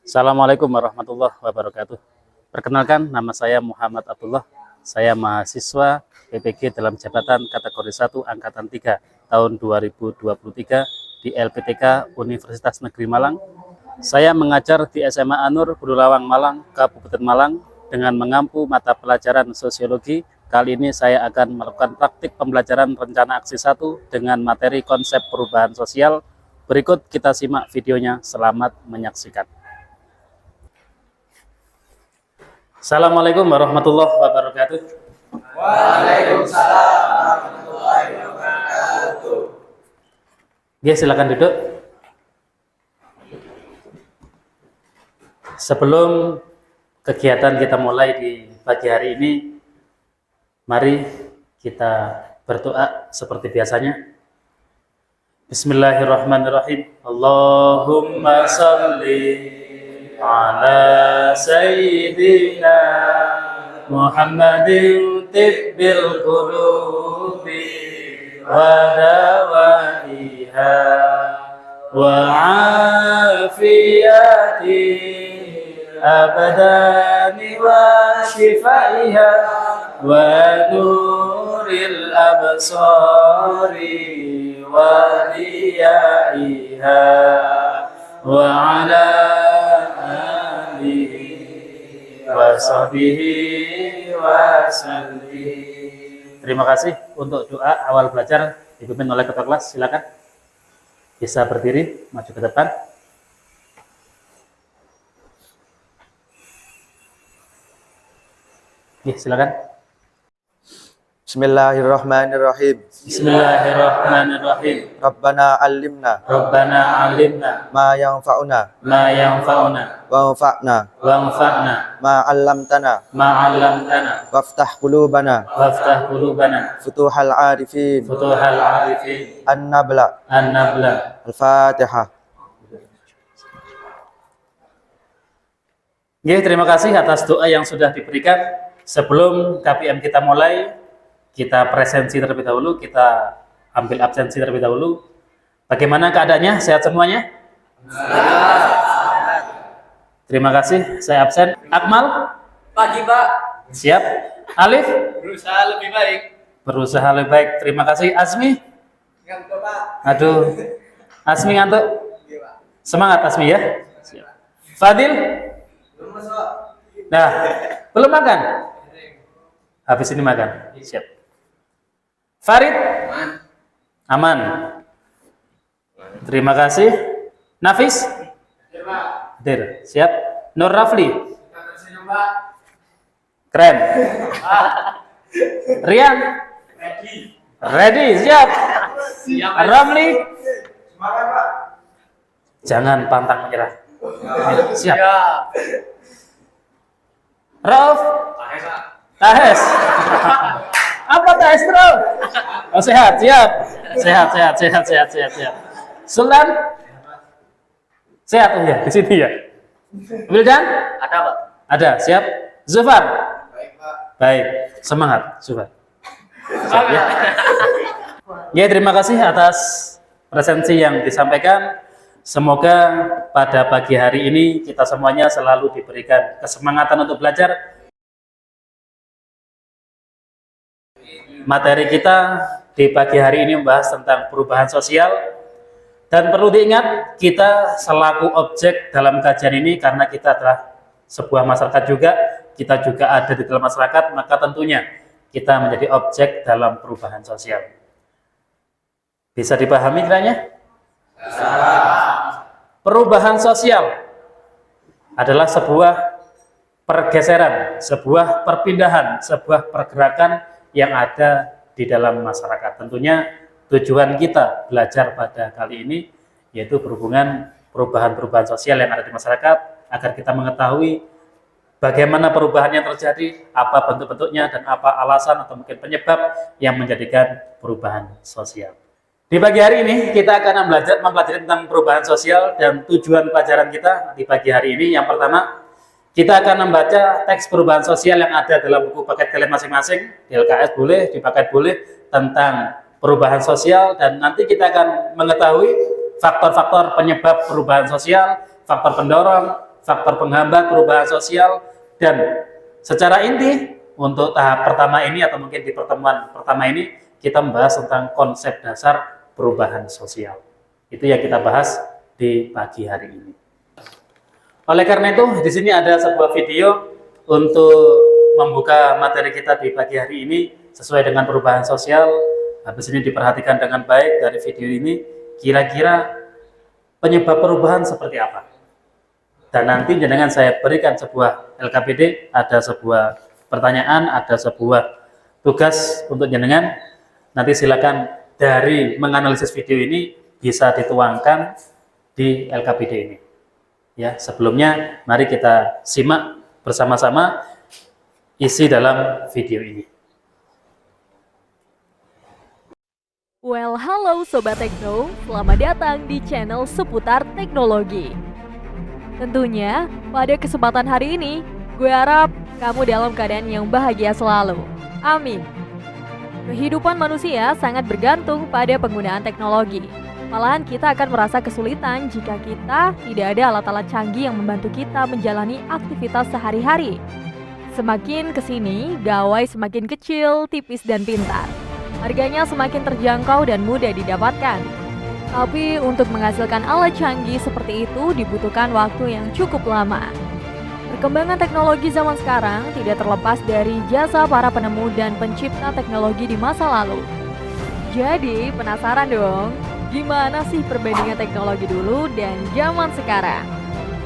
Assalamualaikum warahmatullahi wabarakatuh. Perkenalkan, nama saya Muhammad Abdullah. Saya mahasiswa PPG dalam jabatan kategori 1 Angkatan 3 tahun 2023 di LPTK Universitas Negeri Malang. Saya mengajar di SMA Anur, Bululawang, Malang, Kabupaten Malang dengan mengampu mata pelajaran sosiologi. Kali ini saya akan melakukan praktik pembelajaran rencana aksi 1 dengan materi konsep perubahan sosial. Berikut kita simak videonya, selamat menyaksikan. Assalamualaikum warahmatullahi wabarakatuh. Waalaikumsalam warahmatullahi wabarakatuh. Ya, silakan duduk. Sebelum kegiatan kita mulai di pagi hari ini, mari kita berdoa seperti biasanya. Bismillahirrahmanirrahim. Allahumma sholli ala sayyidina Muhammadin tibbil qulubi wa dawaiha wa afiyati abadani wa shifaiha wa nuril absari wa riyaiha wa ala wasahbihi wasallim. Terima kasih untuk doa awal belajar dipimpin oleh ketua kelas. Silakan bisa berdiri, maju ke depan. Silakan. Bismillahirrahmanirrahim. Bismillahirrahmanirrahim. Rabbana alimna ma yanfa'una wanfa'na ma 'allamtana waftah qulubana futuhal arifin an-nabla al-fatihah. Terima kasih atas doa yang sudah diberikan. Sebelum KPM kita mulai, kita presensi terlebih dahulu, kita ambil absensi terlebih dahulu. Bagaimana keadaannya? Sehat semuanya? Terima kasih, saya absen. Akmal? Pagi, Pak. Siap. Alif? Berusaha lebih baik. Berusaha lebih baik, terima kasih. Azmi? Ngantuk, Pak. Aduh, Azmi ngantuk? Iya, Pak. Semangat Azmi ya. Siap. Fadil? Belum masuk. Nah, belum makan? Habis ini makan. Siap. Farid? Aman. Terima kasih. Nafis? Hadir. Siap. Nur Rafli? Keren. Rian? Ready. Siap. Ramli? Jangan pantang menyerah. Siap. Rauf? Tahes. Apa Tahes, bro? Oh, sehat, siap. Sehat. Sultan? Sehat ya, di sini ya. Wildan? Ada, Pak. Ada, siap. Zufar? Baik, Pak. Baik, semangat, Zufar. Siap, ya. Ya, terima kasih atas presensi yang disampaikan. Semoga pada pagi hari ini kita semuanya selalu diberikan kesemangatan untuk belajar. Materi kita di pagi hari ini membahas tentang perubahan sosial, dan perlu diingat kita selaku objek dalam kajian ini karena kita adalah sebuah masyarakat juga, kita juga ada di dalam masyarakat, maka tentunya kita menjadi objek dalam perubahan sosial. Bisa dipahami kiranya? Perubahan sosial adalah sebuah pergeseran, sebuah perpindahan, sebuah pergerakan yang ada di dalam masyarakat. Tentunya tujuan kita belajar pada kali ini yaitu berhubungan perubahan-perubahan sosial yang ada di masyarakat, agar kita mengetahui bagaimana perubahan yang terjadi, apa bentuk-bentuknya, dan apa alasan atau mungkin penyebab yang menjadikan perubahan sosial. Di pagi hari ini kita akan mempelajari tentang perubahan sosial, dan tujuan pelajaran kita di pagi hari ini yang pertama, kita akan membaca teks perubahan sosial yang ada dalam buku paket kalian masing-masing, di LKS boleh, di paket boleh, tentang perubahan sosial, dan nanti kita akan mengetahui faktor-faktor penyebab perubahan sosial, faktor pendorong, faktor penghambat perubahan sosial, dan secara inti untuk tahap pertama ini atau mungkin di pertemuan pertama ini kita membahas tentang konsep dasar perubahan sosial. Itu yang kita bahas di pagi hari ini. Oleh karena itu, di sini ada sebuah video untuk membuka materi kita di pagi hari ini sesuai dengan perubahan sosial. Habis ini diperhatikan dengan baik dari video ini, kira-kira penyebab perubahan seperti apa. Dan nanti dengan saya berikan sebuah LKPD, ada sebuah pertanyaan, ada sebuah tugas untuk jenengan. Nanti silakan dari menganalisis video ini bisa dituangkan di LKPD ini. Ya, sebelumnya mari kita simak bersama-sama isi dalam video ini. Well, halo Sobat Tekno, selamat datang di channel seputar teknologi. Tentunya, pada kesempatan hari ini, gue harap kamu dalam keadaan yang bahagia selalu. Amin. Kehidupan manusia sangat bergantung pada penggunaan teknologi. Malahan kita akan merasa kesulitan jika kita tidak ada alat-alat canggih yang membantu kita menjalani aktivitas sehari-hari. Semakin kesini, gawai semakin kecil, tipis, dan pintar. Harganya semakin terjangkau dan mudah didapatkan. Tapi untuk menghasilkan alat canggih seperti itu dibutuhkan waktu yang cukup lama. Perkembangan teknologi zaman sekarang tidak terlepas dari jasa para penemu dan pencipta teknologi di masa lalu. Jadi, penasaran dong? Gimana sih perbandingan teknologi dulu dan zaman sekarang?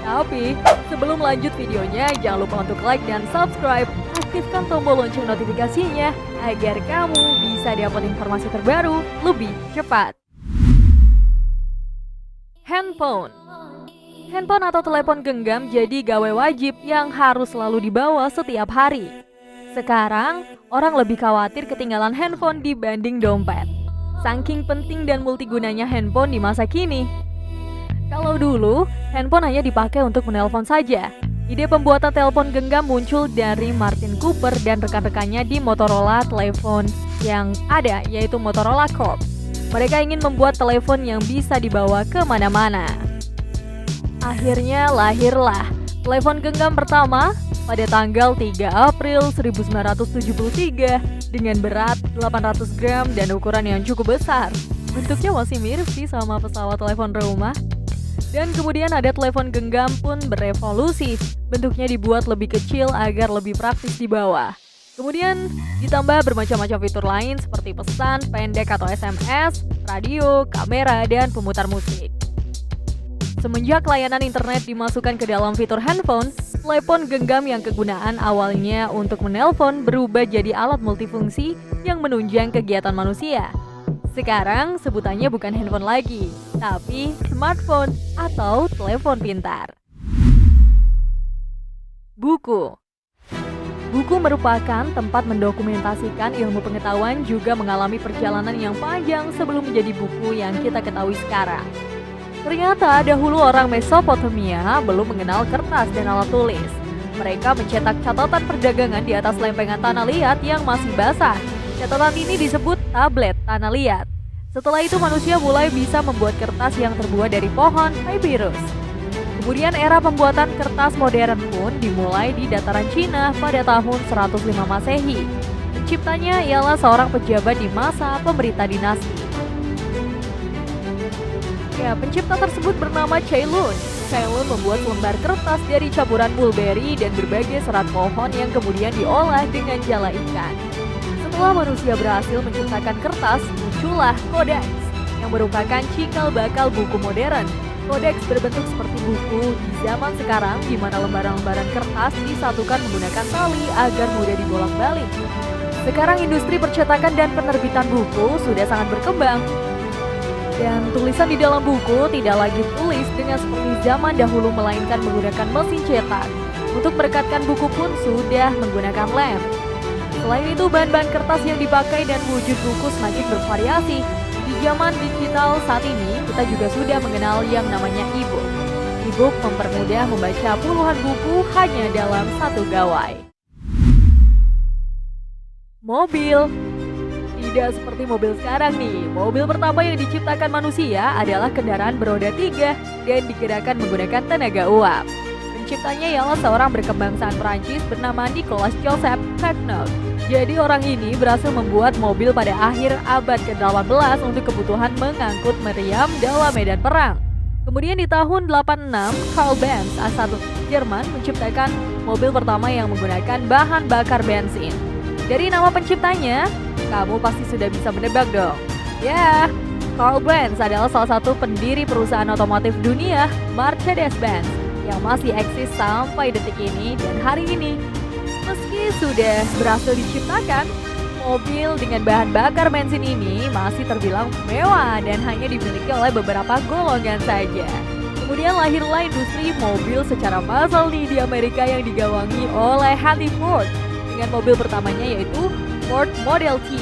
Tapi sebelum lanjut videonya, jangan lupa untuk like dan subscribe. Aktifkan tombol lonceng notifikasinya agar kamu bisa dapat informasi terbaru lebih cepat. Handphone. Handphone atau telepon genggam jadi gawai wajib yang harus selalu dibawa setiap hari. Sekarang, orang lebih khawatir ketinggalan handphone dibanding dompet. Saking penting dan multigunanya handphone di masa kini. Kalau dulu, handphone hanya dipakai untuk menelpon saja. Ide pembuatan telepon genggam muncul dari Martin Cooper dan rekan-rekannya di Motorola telepon yang ada, yaitu Motorola Corp. Mereka ingin membuat telepon yang bisa dibawa kemana-mana. Akhirnya lahirlah telepon genggam pertama pada tanggal 3 April 1973 dengan berat 800 gram dan ukuran yang cukup besar. Bentuknya masih mirip sih sama pesawat telepon rumah. Dan kemudian ada telepon genggam pun berevolusi. Bentuknya dibuat lebih kecil agar lebih praktis dibawa. Kemudian ditambah bermacam-macam fitur lain seperti pesan pendek atau SMS, radio, kamera, dan pemutar musik. Semenjak layanan internet dimasukkan ke dalam fitur handphone, telepon genggam yang kegunaan awalnya untuk menelpon berubah jadi alat multifungsi yang menunjang kegiatan manusia. Sekarang sebutannya bukan handphone lagi, tapi smartphone atau telepon pintar. Buku. Buku merupakan tempat mendokumentasikan ilmu pengetahuan, juga mengalami perjalanan yang panjang sebelum menjadi buku yang kita ketahui sekarang. Ternyata dahulu orang Mesopotamia belum mengenal kertas dan alat tulis. Mereka mencetak catatan perdagangan di atas lempengan tanah liat yang masih basah. Catatan ini disebut tablet tanah liat. Setelah itu manusia mulai bisa membuat kertas yang terbuat dari pohon papyrus. Kemudian era pembuatan kertas modern pun dimulai di dataran Cina pada tahun 105 Masehi. Penciptanya ialah seorang pejabat di masa pemerintah dinasti. Ya, pencipta tersebut bernama Cai Lun. Cai Lun membuat lembar kertas dari campuran mulberry dan berbagai serat pohon yang kemudian diolah dengan jala ikan. Setelah manusia berhasil menciptakan kertas, muncullah kodeks yang merupakan cikal bakal buku modern. Kodeks berbentuk seperti buku di zaman sekarang, di mana lembaran-lembaran kertas disatukan menggunakan tali agar mudah dibolak-balik. Sekarang industri percetakan dan penerbitan buku sudah sangat berkembang. Dan tulisan di dalam buku tidak lagi tulis dengan seperti zaman dahulu, melainkan menggunakan mesin cetak. Untuk merekatkan buku pun sudah menggunakan lem. Selain itu, bahan-bahan kertas yang dipakai dan wujud buku semakin bervariasi. Di zaman digital saat ini, kita juga sudah mengenal yang namanya e-book. E-book mempermudah membaca puluhan buku hanya dalam satu gawai. Mobil. Tidak seperti mobil sekarang nih. Mobil pertama yang diciptakan manusia adalah kendaraan beroda 3 dan digerakkan menggunakan tenaga uap. penciptanya ialah seorang berkebangsaan Prancis bernama Nicolas Joseph Tecno. Jadi orang ini berhasil membuat mobil pada akhir abad ke-18 untuk kebutuhan mengangkut meriam dalam medan perang. Kemudian di tahun 86, Karl Benz, asal Jerman, menciptakan mobil pertama yang menggunakan bahan bakar bensin. Dari nama penciptanya, kamu pasti sudah bisa menebak dong. Ya, Karl Benz adalah salah satu pendiri perusahaan otomotif dunia, Mercedes-Benz, yang masih eksis sampai detik ini dan hari ini. Meski sudah berhasil diciptakan, mobil dengan bahan bakar bensin ini masih terbilang mewah dan hanya dimiliki oleh beberapa golongan saja. Kemudian lahirlah industri mobil secara massal nih di Amerika yang digawangi oleh Henry Ford dengan mobil pertamanya yaitu Ford Model T.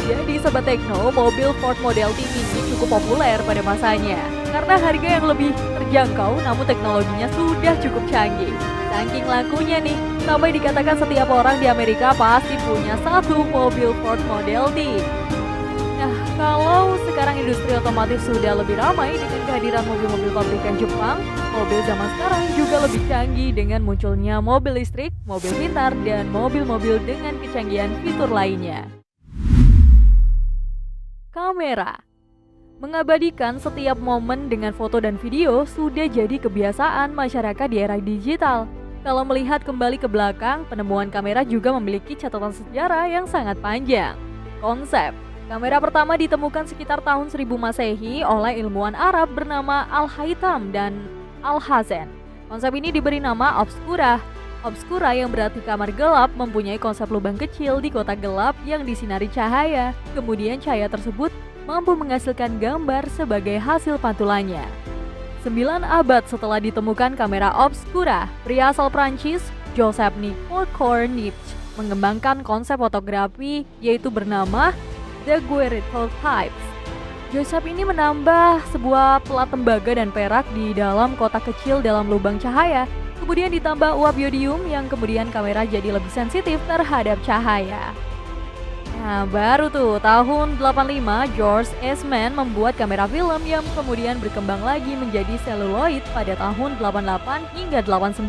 Jadi Sobat Tekno, mobil Ford Model T ini cukup populer pada masanya karena harga yang lebih terjangkau namun teknologinya sudah cukup canggih. Saking lakunya nih, sampai dikatakan setiap orang di Amerika pasti punya satu mobil Ford Model T. Nah, kalau sekarang industri otomotif sudah lebih ramai dengan kehadiran mobil-mobil pabrikan Jepang, mobil zaman sekarang juga lebih canggih dengan munculnya mobil listrik, mobil pintar, dan mobil-mobil dengan kecanggihan fitur lainnya. Kamera. Mengabadikan setiap momen dengan foto dan video sudah jadi kebiasaan masyarakat di era digital. Kalau melihat kembali ke belakang, penemuan kamera juga memiliki catatan sejarah yang sangat panjang. Konsep kamera pertama ditemukan sekitar tahun 1000 Masehi oleh ilmuwan Arab bernama Al-Haytham dan Al-Hazen. Konsep ini diberi nama obscura. Obscura yang berarti kamar gelap mempunyai konsep lubang kecil di kotak gelap yang disinari cahaya. Kemudian cahaya tersebut mampu menghasilkan gambar sebagai hasil pantulannya. 9 abad setelah ditemukan kamera obscura, pria asal Prancis, Joseph Nicolas Cornich, mengembangkan konsep fotografi yaitu bernama daguerreotypes. Joseph ini menambah sebuah pelat tembaga dan perak di dalam kotak kecil dalam lubang cahaya. Kemudian ditambah uap yodium yang kemudian kamera jadi lebih sensitif terhadap cahaya. Nah, baru tuh tahun 85 George Eastman membuat kamera film yang kemudian berkembang lagi menjadi celluloid pada tahun 88 hingga 89.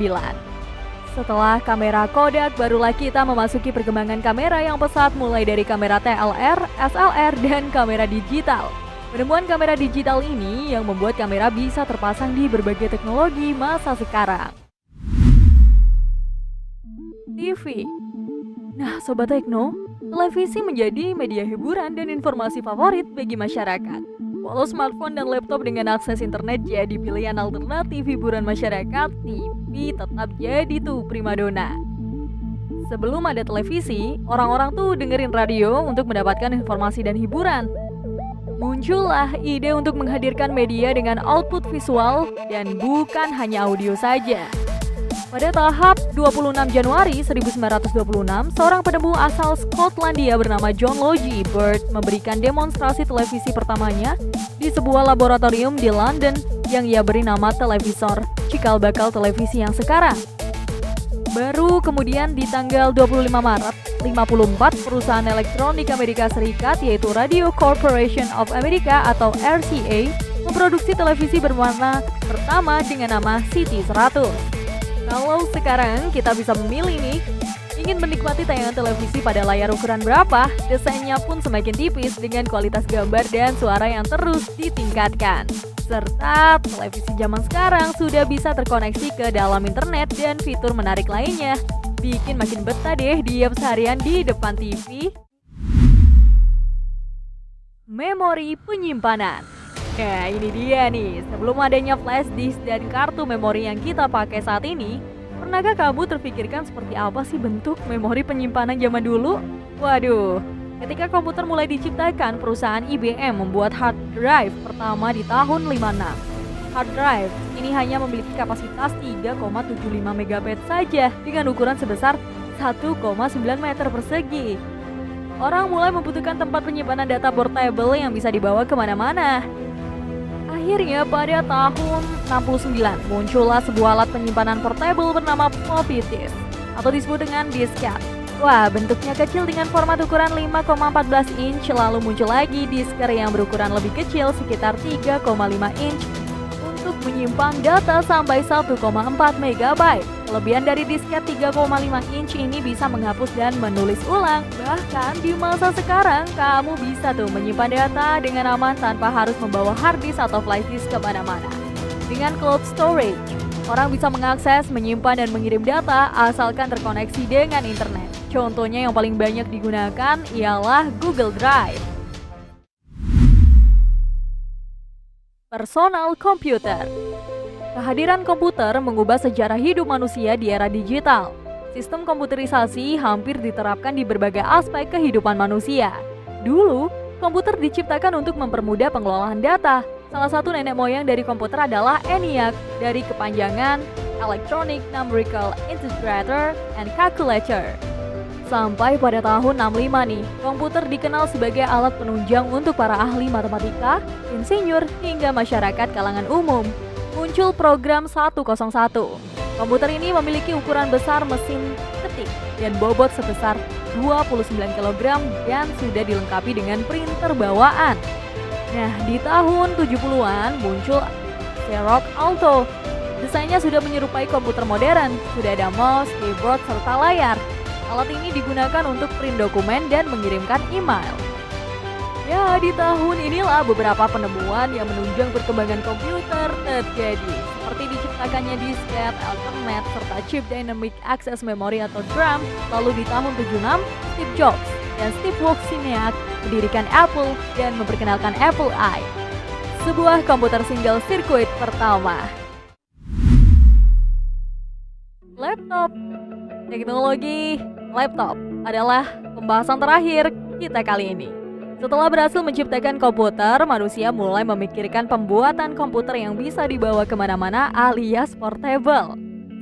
Setelah kamera Kodak, barulah kita memasuki perkembangan kamera yang pesat mulai dari kamera TLR, SLR, dan kamera digital. Penemuan kamera digital ini yang membuat kamera bisa terpasang di berbagai teknologi masa sekarang. TV. Nah, Sobat Tekno, televisi menjadi media hiburan dan informasi favorit bagi masyarakat. Walau smartphone dan laptop dengan akses internet jadi pilihan alternatif hiburan masyarakat, TV tetap jadi tuh primadona. Sebelum ada televisi, orang-orang tuh dengerin radio untuk mendapatkan informasi dan hiburan. Muncullah ide untuk menghadirkan media dengan output visual dan bukan hanya audio saja. Pada tahap 26 Januari 1926, seorang penemu asal Skotlandia bernama John Logie Bird memberikan demonstrasi televisi pertamanya di sebuah laboratorium di London yang ia beri nama televisor, cikal bakal televisi yang sekarang. Baru kemudian di tanggal 25 Maret 54, perusahaan elektronik Amerika Serikat yaitu Radio Corporation of America atau RCA memproduksi televisi berwarna pertama dengan nama CT100. Kalau sekarang kita bisa memilih nih, ingin menikmati tayangan televisi pada layar ukuran berapa, desainnya pun semakin tipis dengan kualitas gambar dan suara yang terus ditingkatkan. Serta televisi zaman sekarang sudah bisa terkoneksi ke dalam internet dan fitur menarik lainnya. Bikin makin betah deh diam seharian di depan TV. Memori penyimpanan. Nah, ini dia nih, sebelum adanya flash disk dan kartu memori yang kita pakai saat ini, pernahkah kamu terpikirkan seperti apa sih bentuk memori penyimpanan zaman dulu? Waduh, ketika komputer mulai diciptakan, perusahaan IBM membuat hard drive pertama di tahun 56. Hard drive ini hanya memiliki kapasitas 3,75 MB saja dengan ukuran sebesar 1,9 meter persegi. Orang mulai membutuhkan tempat penyimpanan data portable yang bisa dibawa kemana-mana. Akhirnya pada tahun 69 muncullah sebuah alat penyimpanan portable bernama floppy disk atau disebut dengan disket. Wah, bentuknya kecil dengan format ukuran 5,14 inch, lalu muncul lagi disker yang berukuran lebih kecil sekitar 3,5 inch. Untuk untuk menyimpan data sampai 1,4 MB. Kelebihan dari disket 3,5 inch ini bisa menghapus dan menulis ulang. Bahkan di masa sekarang, kamu bisa tuh menyimpan data dengan aman tanpa harus membawa hard disk atau flash disk kemana-mana. Dengan cloud storage, orang bisa mengakses, menyimpan, dan mengirim data asalkan terkoneksi dengan internet. Contohnya yang paling banyak digunakan ialah Google Drive. Personal computer. Kehadiran komputer mengubah sejarah hidup manusia di era digital. Sistem komputerisasi hampir diterapkan di berbagai aspek kehidupan manusia. Dulu, komputer diciptakan untuk mempermudah pengelolaan data. Salah satu nenek moyang dari komputer adalah ENIAC, dari kepanjangan Electronic Numerical Integrator and Calculator. Sampai pada tahun 65 nih, komputer dikenal sebagai alat penunjang untuk para ahli matematika, insinyur, hingga masyarakat kalangan umum. Muncul program 101. Komputer ini memiliki ukuran besar mesin ketik dan bobot sebesar 29 kg dan sudah dilengkapi dengan printer bawaan. Nah, di tahun 70-an muncul Xerox Alto. Desainnya sudah menyerupai komputer modern, sudah ada mouse, keyboard, serta layar. Alat ini digunakan untuk print dokumen dan mengirimkan email. Ya, di tahun inilah beberapa penemuan yang menunjang perkembangan komputer terjadi, seperti diciptakannya disket, Ethernet, serta chip Dynamic Access Memory atau DRAM. Lalu di tahun 76, Steve Jobs dan Steve Wozniak mendirikan Apple dan memperkenalkan Apple I, sebuah komputer single sirkuit pertama. Laptop. Teknologi laptop adalah pembahasan terakhir kita kali ini. Setelah berhasil menciptakan komputer, manusia mulai memikirkan pembuatan komputer yang bisa dibawa kemana-mana alias portable.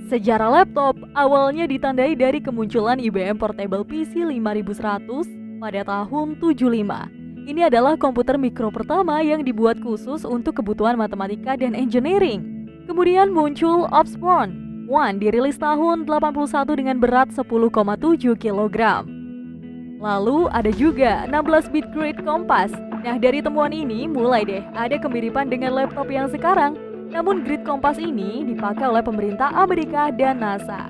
Sejarah laptop awalnya ditandai dari kemunculan IBM Portable PC 5100 pada tahun 75. Ini adalah komputer mikro pertama yang dibuat khusus untuk kebutuhan matematika dan engineering. Kemudian muncul Osborne One dirilis tahun 81 dengan berat 10,7 kg. Lalu ada juga 16-bit Grid Compass. Nah, dari temuan ini mulai deh ada kemiripan dengan laptop yang sekarang. Namun Grid Compass ini dipakai oleh pemerintah Amerika dan NASA.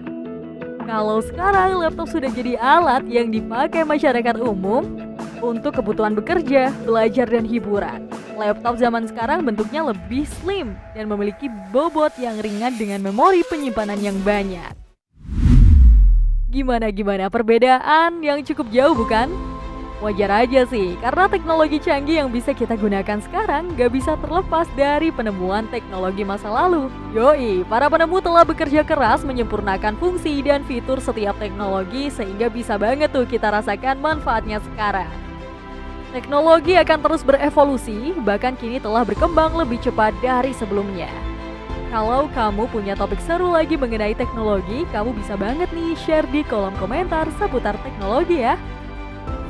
Kalau sekarang laptop sudah jadi alat yang dipakai masyarakat umum untuk kebutuhan bekerja, belajar, dan hiburan. Laptop zaman sekarang bentuknya lebih slim dan memiliki bobot yang ringan dengan memori penyimpanan yang banyak. Gimana perbedaan yang cukup jauh bukan? Wajar aja sih, karena teknologi canggih yang bisa kita gunakan sekarang gak bisa terlepas dari penemuan teknologi masa lalu. Yoi, para penemu telah bekerja keras menyempurnakan fungsi dan fitur setiap teknologi sehingga bisa banget tuh kita rasakan manfaatnya sekarang. Teknologi akan terus berevolusi, bahkan kini telah berkembang lebih cepat dari sebelumnya. Kalau kamu punya topik seru lagi mengenai teknologi, kamu bisa banget nih share di kolom komentar seputar teknologi ya.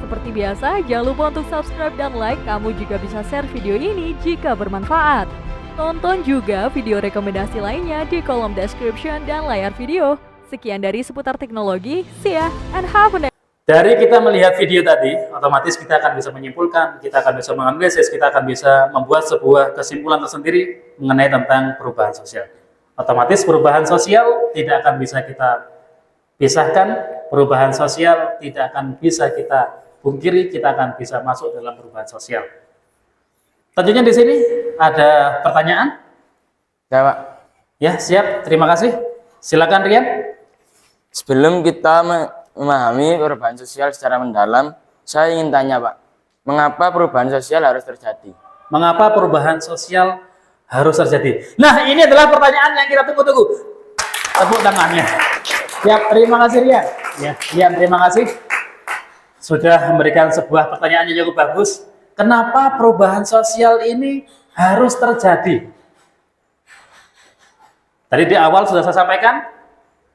Seperti biasa, jangan lupa untuk subscribe dan like. Kamu juga bisa share video ini jika bermanfaat. Tonton juga video rekomendasi lainnya di kolom description dan layar video. Sekian dari seputar teknologi, see ya and have a nice. Dari kita melihat video tadi, otomatis kita akan bisa menyimpulkan, kita akan bisa menganalisis, kita akan bisa membuat sebuah kesimpulan tersendiri mengenai tentang perubahan sosial. Otomatis perubahan sosial tidak akan bisa kita pisahkan, perubahan sosial tidak akan bisa kita pungkiri, kita akan bisa masuk dalam perubahan sosial. Tentunya di sini ada pertanyaan? Ya, Pak. Ya, siap. Terima kasih. Silakan Rian. Sebelum kita memahami perubahan sosial secara mendalam, saya ingin tanya, Pak, mengapa perubahan sosial harus terjadi? Mengapa perubahan sosial harus terjadi? Nah, ini adalah pertanyaan yang kita tunggu-tunggu. Tepuk tangannya. Siap, terima kasih Rian. Ya, Rian, terima kasih. Sudah memberikan sebuah pertanyaan yang cukup bagus. Kenapa perubahan sosial ini harus terjadi? Tadi di awal sudah saya sampaikan,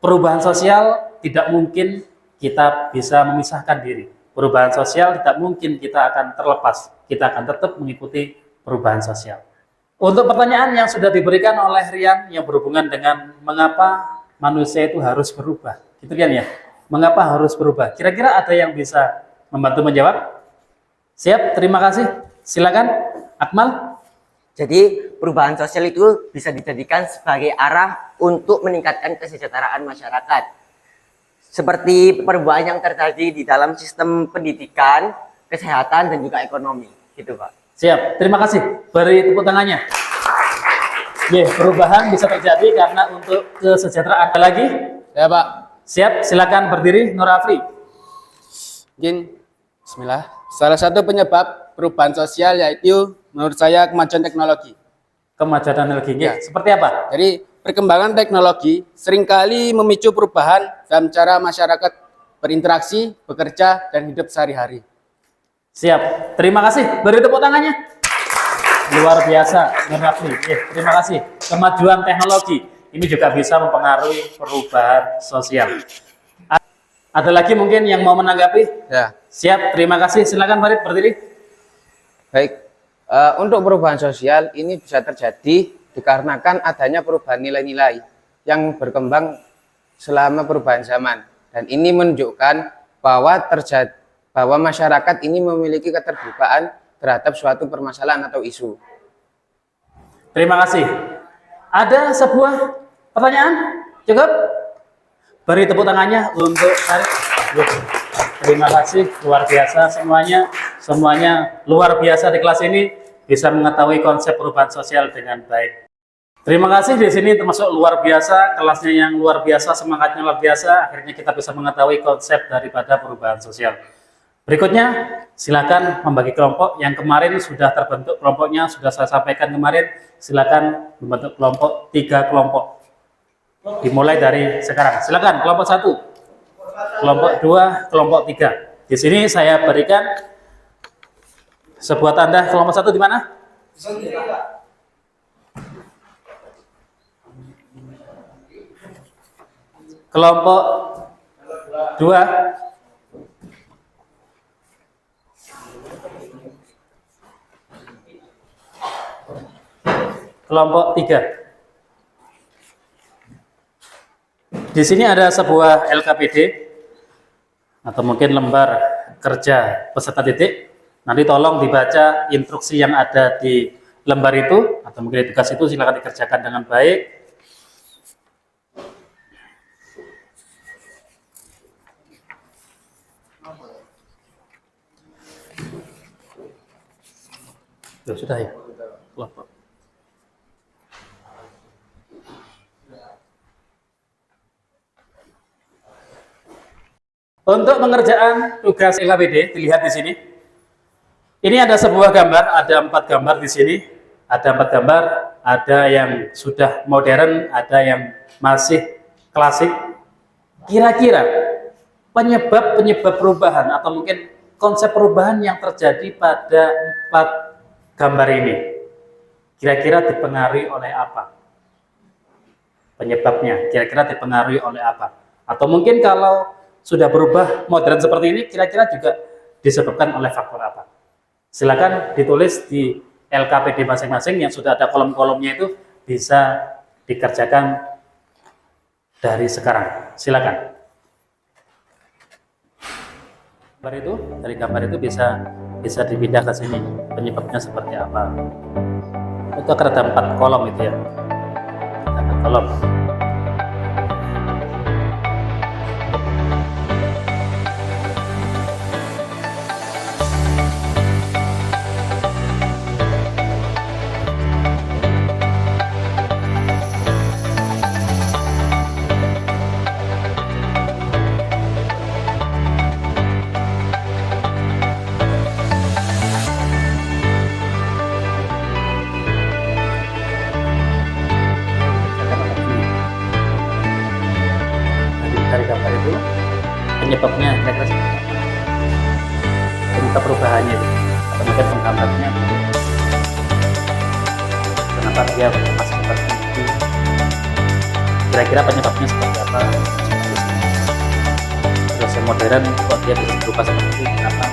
perubahan sosial tidak mungkin kita bisa memisahkan diri. Perubahan sosial tidak mungkin kita akan terlepas. Kita akan tetap mengikuti perubahan sosial. Untuk pertanyaan yang sudah diberikan oleh Rian yang berhubungan dengan mengapa manusia itu harus berubah. Gitu Rian ya? Mengapa harus berubah? Kira-kira ada yang bisa membantu menjawab? Siap, terima kasih. Silakan, Akmal. Jadi perubahan sosial itu bisa dijadikan sebagai arah untuk meningkatkan kesejahteraan masyarakat. Seperti perubahan yang terjadi di dalam sistem pendidikan, kesehatan, dan juga ekonomi. Gitu, Pak. Siap, terima kasih. Beri tepuk tangannya. Perubahan bisa terjadi karena untuk kesejahteraan. Ada lagi? Ya Pak, Siap, silakan berdiri, Nur Afri. izin Bismillah. Salah satu penyebab perubahan sosial yaitu menurut saya kemajuan teknologi. Kemajuan teknologi, Ya. seperti apa? Jadi perkembangan teknologi seringkali memicu perubahan dalam cara masyarakat berinteraksi, bekerja, dan hidup sehari-hari. Siap, terima kasih. Beri tepuk tangannya. Luar biasa, Nur Afri. Terima kasih. Kemajuan teknologi ini juga bisa mempengaruhi perubahan sosial. Ada lagi mungkin yang mau menanggapi? Ya, Siap, terima kasih. Silakan Farid berdiri. baik. Untuk perubahan sosial ini bisa terjadi dikarenakan adanya perubahan nilai-nilai yang berkembang selama perubahan zaman. Dan ini menunjukkan bahwa masyarakat ini memiliki keterbukaan terhadap suatu permasalahan atau isu. Terima kasih. Ada sebuah pertanyaan? Cukup? Beri tepuk tangannya untuk Farid. Terima kasih, luar biasa semuanya luar biasa di kelas ini bisa mengetahui konsep perubahan sosial dengan baik. Terima kasih, di sini termasuk luar biasa, kelasnya yang luar biasa, semangatnya luar biasa, akhirnya kita bisa mengetahui konsep daripada perubahan sosial. Berikutnya, silakan membagi kelompok yang kemarin sudah terbentuk kelompoknya, sudah saya sampaikan kemarin, silakan membentuk kelompok 3 kelompok. Dimulai dari sekarang. Silakan kelompok 1, kelompok 2, kelompok 3. Di sini saya berikan sebuah tanda. Kelompok 1 di mana? Kelompok 2. Kelompok 3. Di sini ada sebuah LKPD atau mungkin lembar kerja peserta didik. Nanti tolong dibaca instruksi yang ada di lembar itu atau mungkin tugas itu, silakan dikerjakan dengan baik. Sudah ya. Kelompok. Untuk pengerjaan tugas LKPD, dilihat di sini. Ini ada sebuah gambar, ada 4 gambar di sini. Ada 4 gambar, ada yang sudah modern, ada yang masih klasik. Kira-kira penyebab perubahan atau mungkin konsep perubahan yang terjadi pada 4 gambar ini, kira-kira dipengaruhi oleh apa? Penyebabnya, kira-kira dipengaruhi oleh apa? Atau mungkin kalau sudah berubah modern seperti ini, kira-kira juga disebabkan oleh faktor apa? Silakan ditulis di LKPD masing-masing yang sudah ada kolom-kolomnya itu, bisa dikerjakan dari sekarang. Silakan. Dari gambar itu bisa dipindah ke sini. Penyebabnya seperti apa? Itu akan ada 4 kolom itu ya. 4 kolom. Dari gambar itu penyebabnya kira-kira seperti apa? Penyebab perubahannya itu atau mungkin penggambarnya gitu. Kenapa dia masih seperti itu, kira-kira penyebabnya seperti apa? Terus yang modern kok dia bisa berubah seperti itu, kenapa?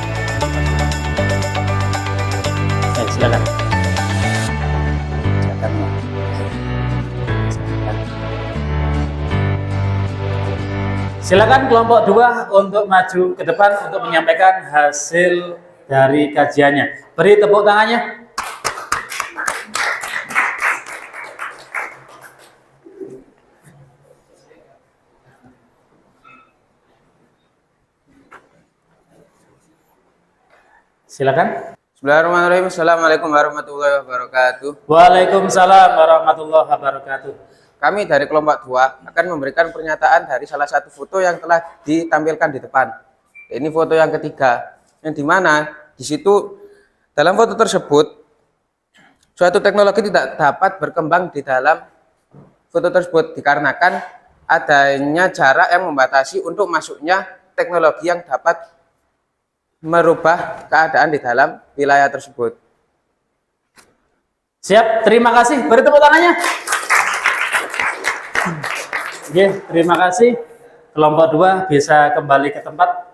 Silakan. Silakan kelompok 2 untuk maju ke depan untuk menyampaikan hasil dari kajiannya. Beri tepuk tangannya. Silakan. Bismillahirrahmanirrahim. Assalamualaikum warahmatullahi wabarakatuh. Waalaikumsalam warahmatullahi wabarakatuh. Kami dari kelompok 2 akan memberikan pernyataan dari salah satu foto yang telah ditampilkan di depan. Ini foto yang ketiga, yang dimana di situ dalam foto tersebut suatu teknologi tidak dapat berkembang di dalam foto tersebut dikarenakan adanya jarak yang membatasi untuk masuknya teknologi yang dapat merubah keadaan di dalam wilayah tersebut. Siap, terima kasih. Beri tepuk tangannya. Oke, terima kasih. Kelompok 2 bisa kembali ke tempat.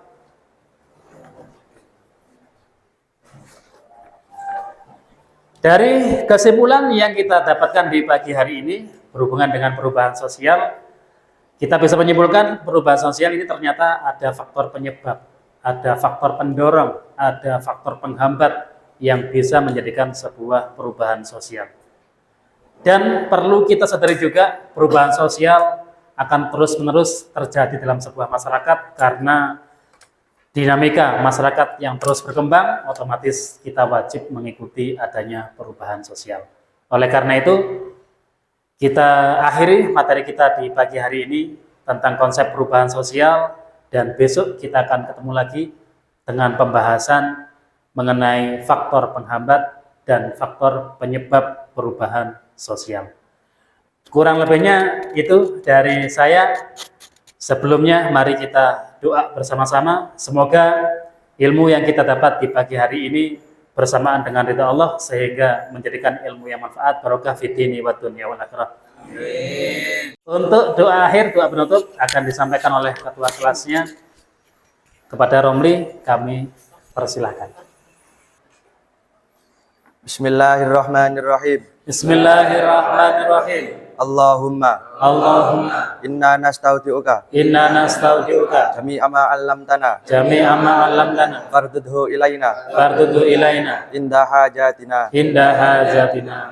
Dari kesimpulan yang kita dapatkan di pagi hari ini berhubungan dengan perubahan sosial, kita bisa menyimpulkan perubahan sosial ini ternyata ada faktor penyebab, ada faktor pendorong, ada faktor penghambat yang bisa menjadikan sebuah perubahan sosial. Dan perlu kita sadari juga perubahan sosial akan terus-menerus terjadi dalam sebuah masyarakat karena dinamika masyarakat yang terus berkembang, otomatis kita wajib mengikuti adanya perubahan sosial. Oleh karena itu, kita akhiri materi kita di pagi hari ini tentang konsep perubahan sosial, dan besok kita akan ketemu lagi dengan pembahasan mengenai faktor penghambat dan faktor penyebab perubahan sosial. Kurang lebihnya itu dari saya. Sebelumnya mari kita doa bersama-sama, semoga ilmu yang kita dapat di pagi hari ini bersamaan dengan ridha Allah sehingga menjadikan ilmu yang manfaat, barokah fid dini wa dunya wal akhirah. Untuk doa akhir, doa penutup akan disampaikan oleh ketua kelasnya. Kepada Romli kami persilahkan. Bismillahirrahmanirrahim. Bismillahirrahmanirrahim. Allahumma inna nastaudiuka jami'a ma 'allamtana fardudhu ilaina inda hajatina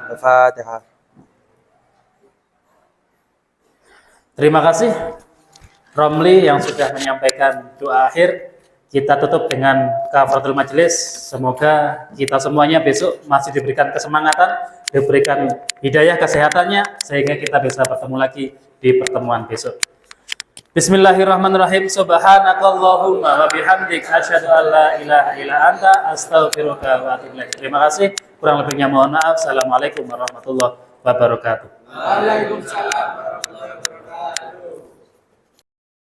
Al-Fatihah. Terima kasih Romli yang sudah menyampaikan doa akhir. Kita tutup dengan kafaratul majelis. Semoga kita semuanya besok masih diberikan kesemangatan, diberikan hidayah kesehatannya, sehingga kita bisa bertemu lagi di pertemuan besok. Bismillahirrahmanirrahim. Subhanakallahumma wa bihamdik asyhadu an la ilaha illa anta astaghfiruka wa atubu ilaik. Terima kasih. Kurang lebihnya mohon maaf. Assalamualaikum warahmatullahi wabarakatuh. Waalaikumsalam warahmatullahi wabarakatuh.